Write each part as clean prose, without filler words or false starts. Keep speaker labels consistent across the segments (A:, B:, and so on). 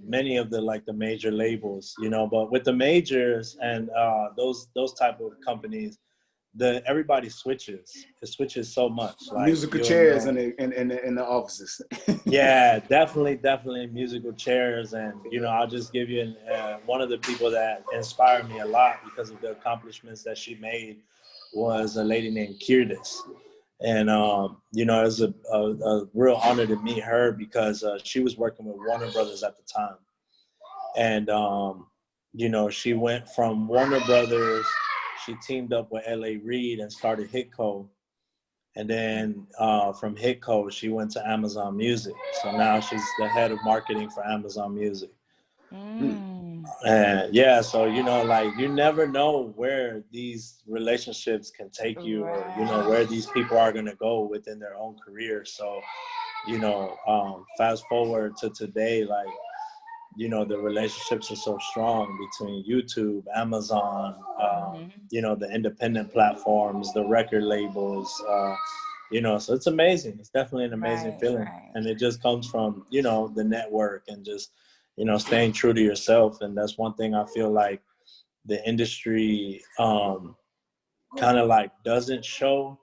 A: many of the major labels, you know. But with the majors and those type of companies, everybody switches. It switches so much. Like
B: musical chairs in the offices.
A: Yeah, definitely musical chairs. And you know, I'll just give you one of the people that inspired me a lot because of the accomplishments that she made was a lady named Kirdis. And you know, it was a real honor to meet her because she was working with Warner Brothers at the time. And you know, she went from Warner Brothers, she teamed up with L.A. Reid and started Hitco. And then from Hitco, she went to Amazon Music. So now she's the head of marketing for Amazon Music. And yeah, so, you know, like you never know where these relationships can take you, or, you know, where these people are going to go within their own career. So, you know, fast forward to today, like, you know, the relationships are so strong between YouTube, Amazon, you know, the independent platforms, the record labels, you know, so it's amazing. It's definitely an amazing feeling. And it just comes from, you know, the network and just, you know, staying true to yourself. And that's one thing I feel like the industry kind of like doesn't show,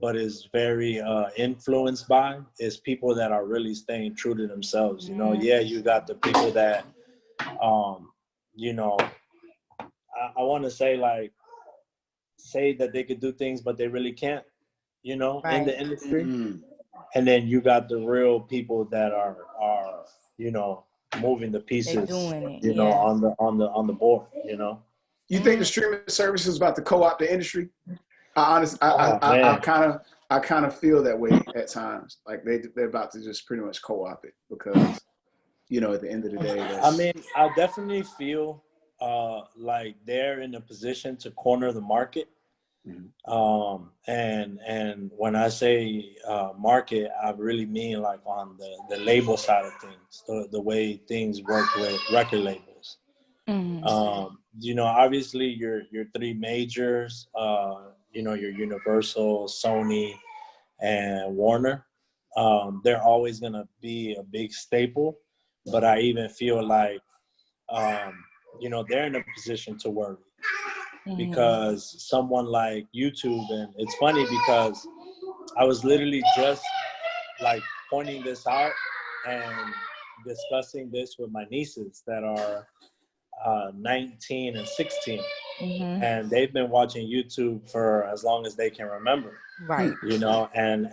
A: but is very influenced by, is people that are really staying true to themselves. You know, yeah, you got the people that, you know, I want to say like, say that they could do things, but they really can't, you know, in the industry. And then you got the real people that are, you know, moving the pieces, you know, on the board, you know.
B: You think the streaming service is about to co-opt the industry? I kind of feel that way at times. Like they're about to just pretty much co-opt it because, you know, at the end of the day,
A: I mean, I definitely feel like they're in a position to corner the market. And when I say market, I really mean like on the label side of things, the way things work with record labels. You know, obviously your three majors, you know, your Universal, Sony, and Warner, they're always gonna be a big staple. But I even feel like, you know, they're in a position to worry. Because someone like YouTube, and it's funny because I was literally just like pointing this out and discussing this with my nieces that are 19 and 16, and they've been watching YouTube for as long as they can remember. You know, and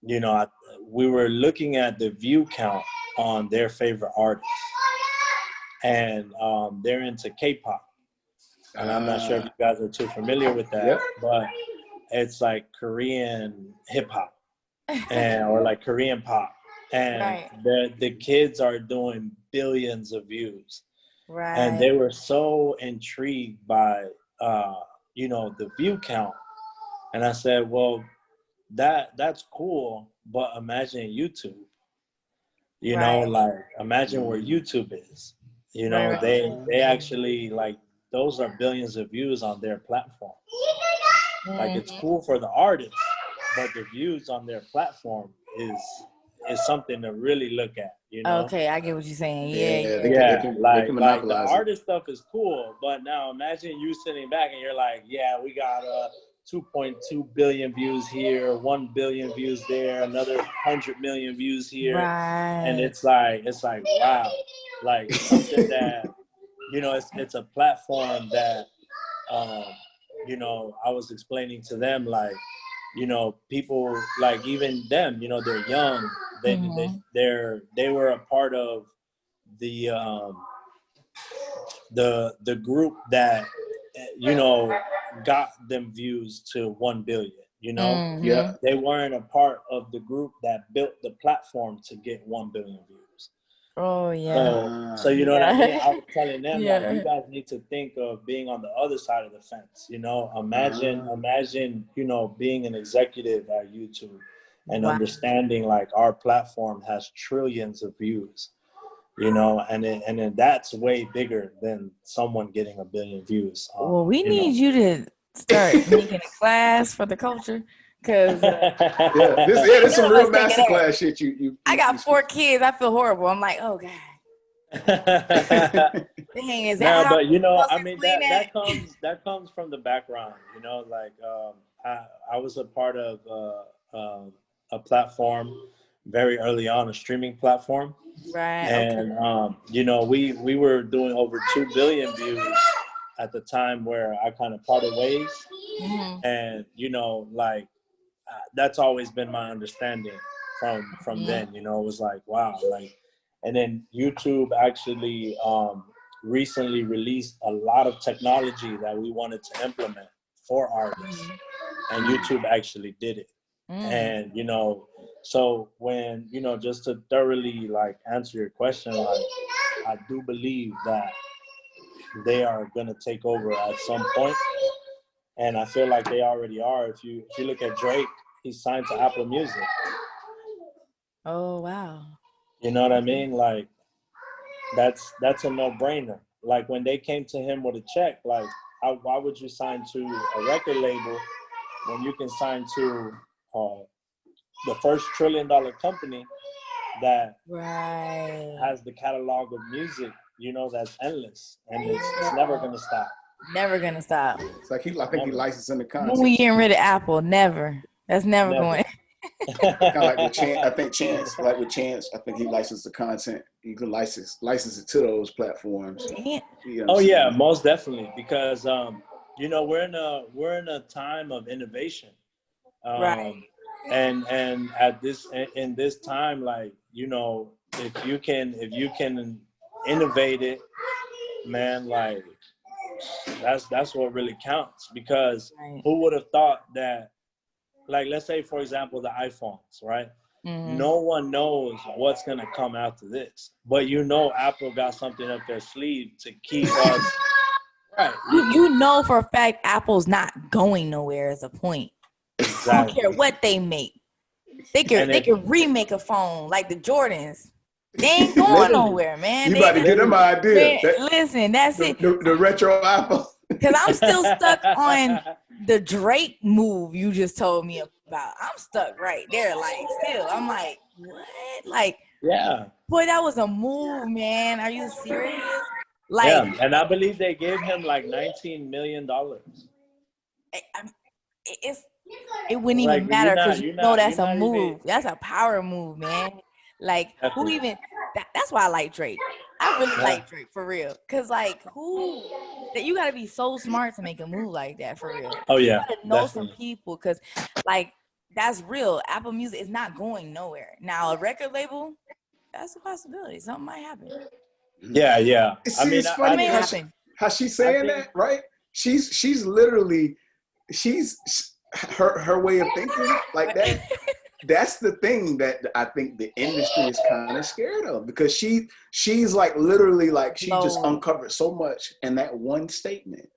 A: you know, we were looking at the view count on their favorite artists, and they're into K-pop. And I'm not sure if you guys are too familiar with that, but it's like Korean hip hop or like Korean pop. And the kids are doing billions of views. And they were so intrigued by, you know, the view count. And I said, well, that's cool, but imagine YouTube. You know, like imagine where YouTube is. You know, they actually like, those are billions of views on their platform. Like it's cool for the artist, but the views on their platform is something to really look at, you know?
C: Okay, I get what you're saying.
A: Like the artist stuff is cool, but now imagine you sitting back and you're like, yeah, we got 2.2 billion views here, 1 billion views there, another 100 million views here. And it's like, wow. Like something that, you know, it's a platform that, you know, I was explaining to them, like, you know, people like even them, you know, they're young. They were a part of the group that, you know, got them views to 1 billion. You know, they weren't a part of the group that built the platform to get 1 billion views. So you know what I mean? I was telling them, like, you guys need to think of being on the other side of the fence. You know, imagine, you know, being an executive at YouTube and understanding like our platform has trillions of views. You know, and then that's way bigger than someone getting 1 billion views.
C: Well, we need you to start making a class for the culture. Cause
B: this is some real masterclass shit. I
C: got 4 kids. I feel horrible. I'm like, oh God. Dang, is that how
A: but you know, I mean
C: explain
A: that comes from the background. You know, like I was a part of a platform very early on, a streaming platform,
C: Right.
A: and
C: Okay.
A: you know, we were doing over 2 billion views at the time where I kind of parted ways, and you know, like that's always been my understanding from then. You know, it was like, wow, like, and then YouTube actually recently released a lot of technology that we wanted to implement for artists, and YouTube actually did it. And you know, so when, you know, just to thoroughly like answer your question, like I do believe that they are gonna take over at some point, and I feel like they already are. If you look at Drake, he's signed to Apple Music.
C: Oh wow.
A: You know what I mean? Like that's a no-brainer. Like when they came to him with a check, like why would you sign to a record label when you can sign to the first $1 trillion company that has the catalog of music, you know, that's endless, and it's never gonna stop.
C: Never gonna stop.
B: It's like I think he licensing the content.
C: When we getting rid of Apple, never. That's never going.
B: Kind of like with Chance. I think Chance, like with Chance, I think he licensed the content. You can license it to those platforms.
A: You know, oh yeah, most definitely, because you know, we're in a time of innovation,
C: right.
A: And at in this time, like, you know, if you can innovate it, man, like that's what really counts. Because who would have thought that, like, let's say for example the iPhones, right? No one knows what's gonna come after this, but you know, Apple got something up their sleeve to keep us right.
C: You know for a fact Apple's not going nowhere as a point. Exactly. I don't care what they make. They can remake a phone like the Jordans. They ain't going nowhere, man.
B: You about to get them an idea.
C: Listen, that's it.
B: The retro Apple.
C: Because I'm still stuck on the Drake move you just told me about. I'm stuck right there. Like, still, I'm like, what? Like,
A: yeah.
C: Boy, that was a move, man. Are you serious? Like,
A: yeah, and I believe they gave him like $19 million.
C: It wouldn't even matter because you know that's a move. That's a power move, man. Like, who even? That's why I like Drake. I really like Drake for real. Cause like, you gotta be so smart to make a move like that for real.
A: Oh yeah,
C: you gotta know some people, cause like that's real. Apple Music is not going nowhere. Now a record label, that's a possibility. Something might happen.
A: Yeah, yeah.
B: See, I mean, it's funny how she's saying that, right? She's literally her way of thinking like that. That's the thing that I think the industry is kind of scared of, because she's like literally like she just uncovered so much in that one statement.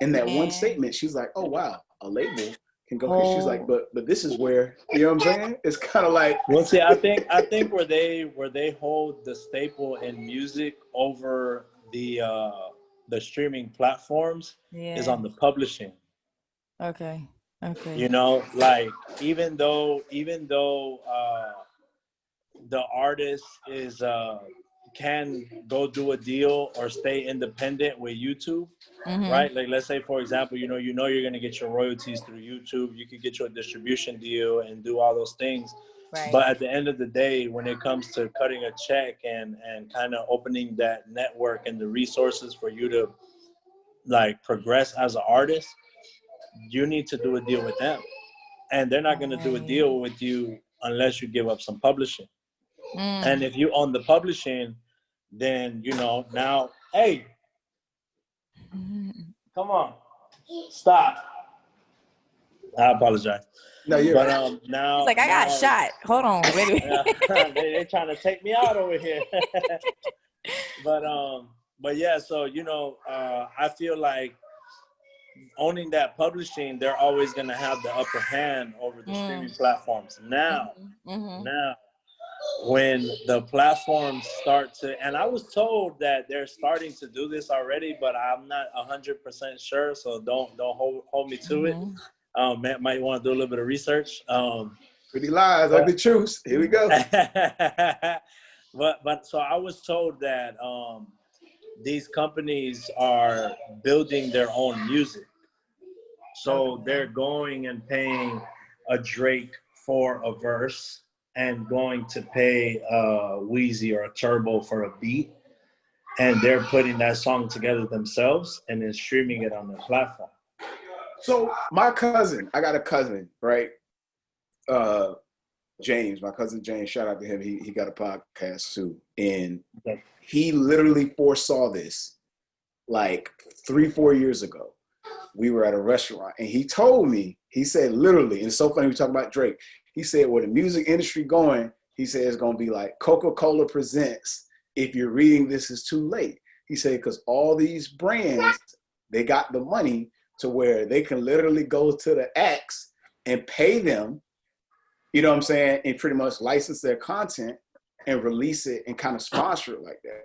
B: In that one statement, she's like, "Oh wow, a label can go here." She's like, "But this is where," you know what I'm saying? It's kind of like.
A: Well, see, I think where they hold the staple in music over the streaming platforms is on the publishing.
C: Okay.
A: You know, like even though the artist can go do a deal or stay independent with YouTube, right? Like, let's say for example, you know you're gonna get your royalties through YouTube. You could get your distribution deal and do all those things. Right. But at the end of the day, when it comes to cutting a check and kind of opening that network and the resources for you to like progress as an artist, you need to do a deal with them, and they're not going to do a deal with you unless you give up some publishing. And if you own the publishing, then you know now, hey, come on, stop. I apologize.
B: No, you're
A: but now
C: it's like I got shot. Hold on, wait a
A: minute. They're trying to take me out over here. But yeah, so you know, I feel like owning that publishing, they're always going to have the upper hand over the streaming platforms. Now, when the platforms start to, and I was told that they're starting to do this already, but I'm not 100% sure, so don't hold me to it. Might want to do a little bit of research.
B: Pretty lies, ugly truths. Here we go.
A: But so I was told that these companies are building their own music. So they're going and paying a Drake for a verse and going to pay Wheezy or a Turbo for a beat. And they're putting that song together themselves and then streaming it on their platform.
B: So my cousin, I got a cousin, right? James, my cousin James, shout out to him. He got a podcast too. And he literally foresaw this like 3-4 years ago. We were at a restaurant and he told me, he said literally, and it's so funny we talk about Drake. He said, where the music industry going, he said it's going to be like Coca-Cola presents If You're Reading This Is Too Late. He said, because all these brands, they got the money to where they can literally go to the acts and pay them, you know what I'm saying, and pretty much license their content and release it and kind of sponsor it like that.